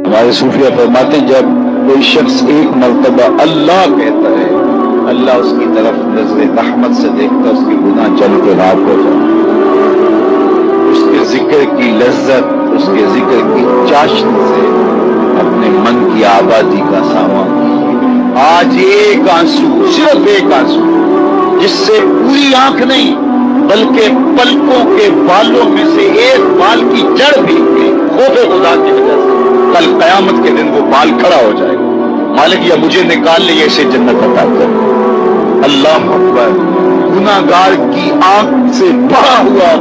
ہمارے صوفیہ فرماتے ہیں جب کوئی شخص ایک مرتبہ اللہ کہتا ہے، اللہ اس کی طرف نظر رحمت سے دیکھتا، اس کے گناہ جل کے راک ہو جاتے، اس کے ذکر کی لذت، اس کے ذکر کی چاشن سے اپنے من کی آبادی کا سامان کیجیے۔ آج ایک آنسو، صرف ایک آنسو، جس سے پوری آنکھ نہیں بلکہ پلکوں کے بالوں میں سے ایک بال کی جڑ بھی گئی خوف خدا کی وجہ سے، کل قیامت کے دن وہ بال کھڑا ہو جائے گا، مالک یا مجھے نکال لے اسے جنت عطا کر۔ اللہ اکبر، گناہ گار کی آنکھ سے بہا ہوا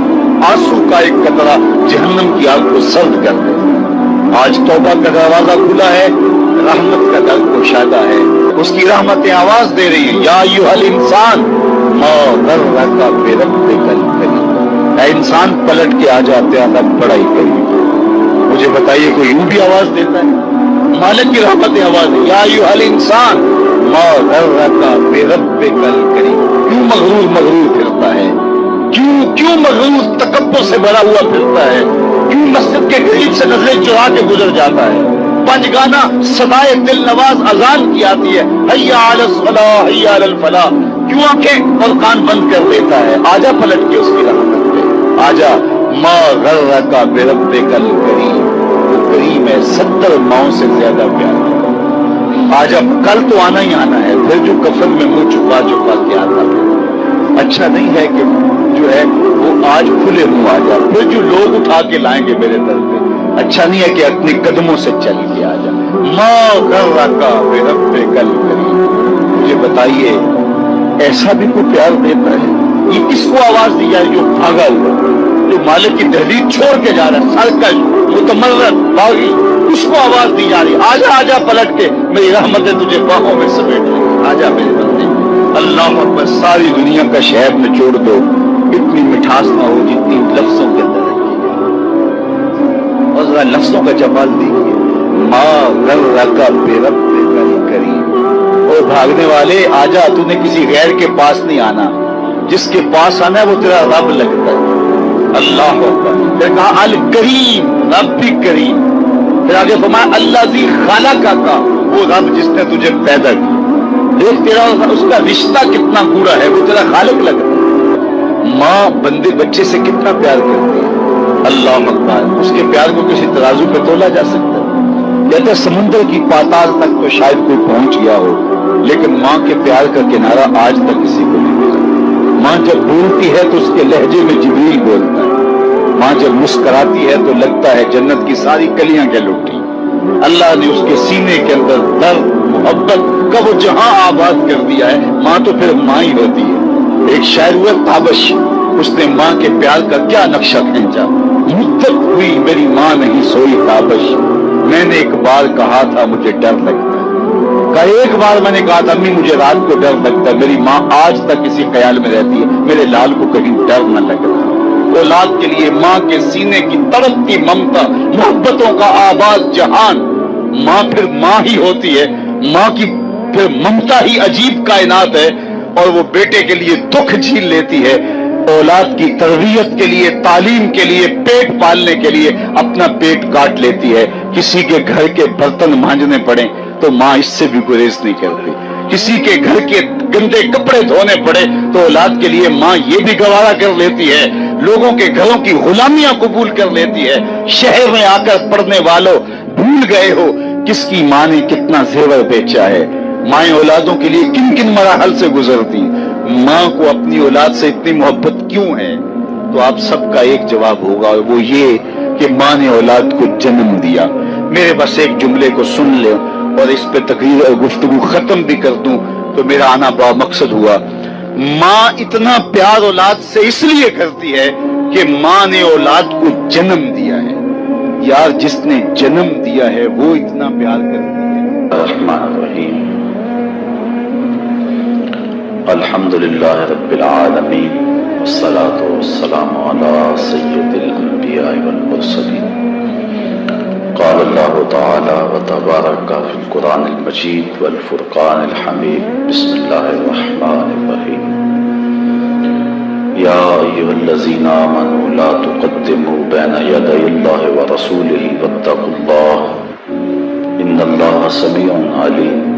آنسو کا ایک قطرہ جہنم کی آگ کو سرد کر دے۔ آج توبہ کا دروازہ کھلا ہے، رحمت کا در گشادہ ہے، اس کی رحمتیں آواز دے رہی ہیں، یا ایھا الانسان ما غرک بربک الکریم، اے انسان پلٹ کے آ جاتے ہیں، رب بڑا ہی کریم۔ مجھے بتائیے کوئی یوں بھی آواز دیتا ہے؟ مالک کی رحمتیں آواز ہے، یا ایھا الانسان ما غرک بربک الکریم۔ کیوں مغرور پھرتا ہے؟ کیوں مغرور تکبر سے بھرا ہوا پھرتا ہے؟ کیوں مسجد کے قریب سے نظریں چرا کے گزر جاتا ہے؟ پنج گانا صدائے دل نواز اذان کی آتی ہے، حیا علی الصلاح حیا علی الفلاح، کیوں آنکھیں اور کان بند کر دیتا ہے؟ آجا پلٹ کے اس کی رحمت پہ آجا۔ ما غرک بربک الکریم، وہ کریم ہے، 70 ماؤں سے زیادہ پیارا۔ آجا، کل تو آنا ہی آنا ہے، پھر جو کفن میں منہ چھپا کے آتا ہے۔ اچھا نہیں ہے کہ جو ہے وہ آج کھلے منہ آ جا، پھر جو لوگ اٹھا کے لائیں گے میرے در پہ۔ اچھا نہیں ہے کہ اپنے قدموں سے چل کے آ جا۔ ما غرک بربک الکریم، مجھے بتائیے ایسا بھی کوئی پیار دیتا ہے؟ یہ کس کو آواز دی جائے جو بھاگا ہوا، جو مالک کی دہلیز چھوڑ کے جا رہا ہے، سرکش متمرد باغی، اس کو آواز دی جا رہی، آجا پلٹ کے، میری رحمتیں تجھے باہوں میں سمیٹ لیں، آجا میرے بندے۔ اللہ اکبر، ساری دنیا کا شہد نچوڑ دو، اتنی مٹھاس نہ ہو جتنی لفظوں کے اندر رکھی ہے۔ اور ذرا لفظوں کا جمال دیکھیے، ما غرک بربک الکریم۔ اور بھاگنے والے آجا، تو نے کسی غیر کے پاس نہیں آنا، جس کے پاس آنا ہے وہ تیرا رب لگتا ہے۔ اللہ اکبر، پھر کہا الکریم، رب بھی کریم۔ پھر آگے فرمایا الذی خلقک، وہ رب جس نے تجھے پیدا کیا۔ دیکھ تیرا اس کا رشتہ کتنا گوڑا ہے، وہ تیرا خالق لگتا ہے۔ ماں بندے بچے سے کتنا پیار کرتی ہے، اللہ اکبر، اس کے پیار کو کسی ترازو پہ تولا جا سکتا ہے؟ کہتے سمندر کی پاتال تک تو شاید کوئی پہنچ گیا ہو، لیکن ماں کے پیار کا کنارہ آج تک کسی کو نہیں ملا۔ ماں جب بولتی ہے تو اس کے لہجے میں جبریل بولتا ہے، ماں جب مسکراتی ہے تو لگتا ہے جنت کی ساری کلیاں کھل اٹھی۔ اللہ نے اس کے سینے کے اندر درد محبت کا وہ جہاں آباد کر دیا ہے۔ ماں تو پھر ماں ہی ہوتی ہے۔ ایک شاعر ہوا تابش، اس نے ماں کے پیار کا کیا نقشہ کھینچا، مدت ہوئی میری ماں نہیں سوئی تابش، میں نے ایک بار کہا تھا مجھے ڈر لگتا ہے، ایک بار میں نے کہا تھا امی مجھے رات کو ڈر لگتا ہے، میری ماں آج تک اسی خیال میں رہتی ہے میرے لال کو کہیں ڈر نہ لگتا۔ اولاد کے لیے ماں کے سینے کی تڑپتی ممتا، محبتوں کا آباد جہان، ماں پھر ماں ہی ہوتی ہے۔ ماں کی پھر ممتا ہی عجیب کائنات ہے، اور وہ بیٹے کے لیے دکھ جھیل لیتی ہے، اولاد کی تربیت کے لیے، تعلیم کے لیے، پیٹ پالنے کے لیے اپنا پیٹ کاٹ لیتی ہے۔ کسی کے گھر کے برتن مانجنے پڑے تو ماں اس سے بھی گریز نہیں کرتی، کسی کے گھر کے گندے کپڑے دھونے پڑے تو اولاد کے لیے ماں یہ بھی گوارا کر لیتی ہے، لوگوں کے گھروں کی غلامیاں قبول کر لیتی ہے۔ شہر میں آ کر پڑھنے والوں بھول گئے ہو کس کی ماں نے کتنا زیور بیچا ہے، مائیں اولادوں کے لیے کن کن مراحل سے گزرتی، ماں کو اپنی اولاد سے اتنی محبت کیوں ہے؟ تو آپ سب کا ایک جواب ہوگا، وہ یہ کہ ماں نے اولاد کو جنم دیا۔ میرے بس ایک جملے کو سن لے اور اس پہ تقریر اور گفتگو ختم بھی کر دوں تو میرا آنا بڑا مقصد ہوا۔ ماں اتنا پیار اولاد سے اس لیے کرتی ہے کہ ماں نے اولاد کو جنم دیا ہے۔ یار جس نے جنم دیا ہے وہ اتنا پیار کرتی ہے۔ الرحمن الرحیم، الحمدللہ رب العالمین، والصلاة والسلام علی سید الانبیاء والمرسلین۔ قال اللہ تعالی وتبارک فی القرآن المجید والفرقان الحمید، بسم اللہ الرحمن الرحیم۔ یا ایھا الذین آمنوا لا تقدموا بین یدی اللہ ورسولہ واتقوا اللہ سميع عليم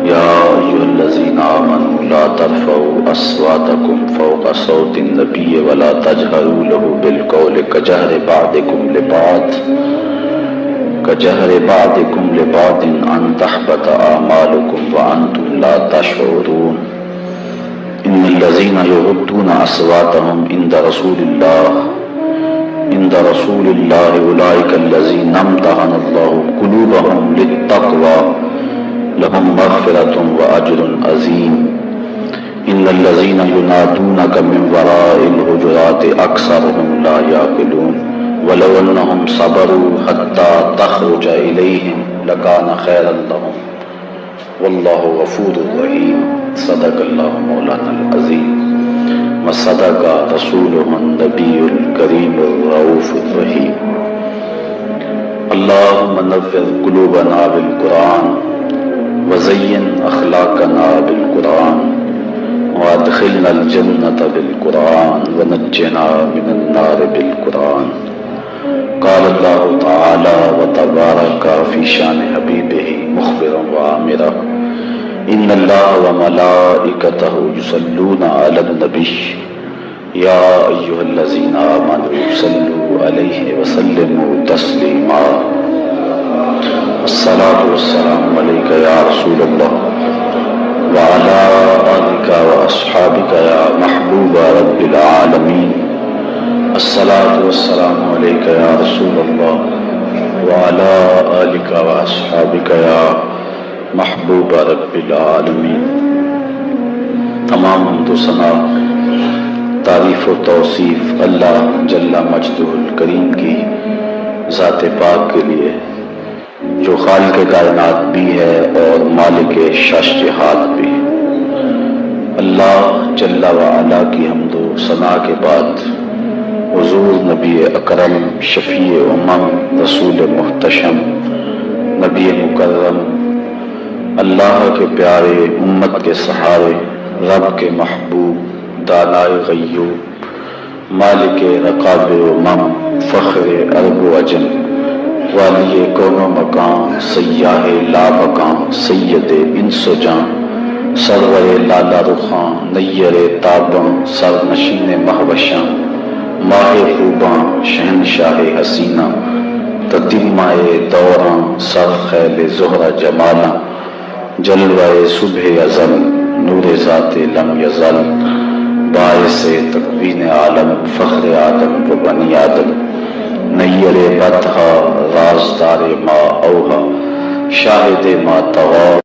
يا أيها الذين آمنوا لا ترفعوا أصواتكم فوق صوت النبي ولا تجهروا له بالقول كجهر بعضكم لبعض أن تحبط أعمالكم وأنتم لا تشعرون إن الذين يغضون أصواتهم عند رسول الله أولئك الذين امتحن الله قلوبهم للتقوى لهم مغفرة وأجر عظيم إن الذين ينادونك من وراء الحجرات أكثرهم لا يعقلون ولو أنهم صبروا حتى تخرج إليهم لكان خيرا لهم والله غفور رحيم صدق الله مولانا العظيم وصدق رسوله النبي الكريم الرؤوف الرحيم اللهم نور قلوبنا بالقرآن وزين أخلاقنا بالقرآن وادخلنا الجنة بالقرآن ونجنا من النار بالقرآن قال الله تعالى وتبارك في شان حبيبه مخبرا وآمرا إن الله وملائكته يصلون على النبي يا أيها الذين آمنوا صلوا عليه وسلموا تسليما الصلاة والسلام عليك يا رسول الله وعلى آلك وأصحابك يا محبوب رب العالمين الصلاة والسلام عليك يا رسول الله وعلى آلك وأصحابك يا محبوب رب العالمین۔ تمام حمد و ثنا، تعریف و توصیف اللہ جل مجدہ الکریم کی ذات پاک کے لیے جو خالق کائنات بھی ہے اور مالک شش جہات بھی۔ اللہ جل وعلا کی حمد و ثنا کے بعد حضور نبی اکرم شفیع امم رسول محتشم نبی مکرم اللہ کے پیارے امت کے سہارے رب کے محبوب دانائے غیوب مالک رقاب امم فخر عرب و عجم والی کون و مقام سیاہ لا مقام سید انس و جان سرور لالا رخاں نیر تاباں سر نشین مہوشاں ماہ خوباں شہنشاہ حسینہ تتمہ دوراں سر خیل زہرہ جمالاں جلوہ صبح ازل نور ذات لم یزل باعث تکوین عالم فخر آدم و بنی آدم نیر بطحا رازدار ما اوہا شاہد ما طغا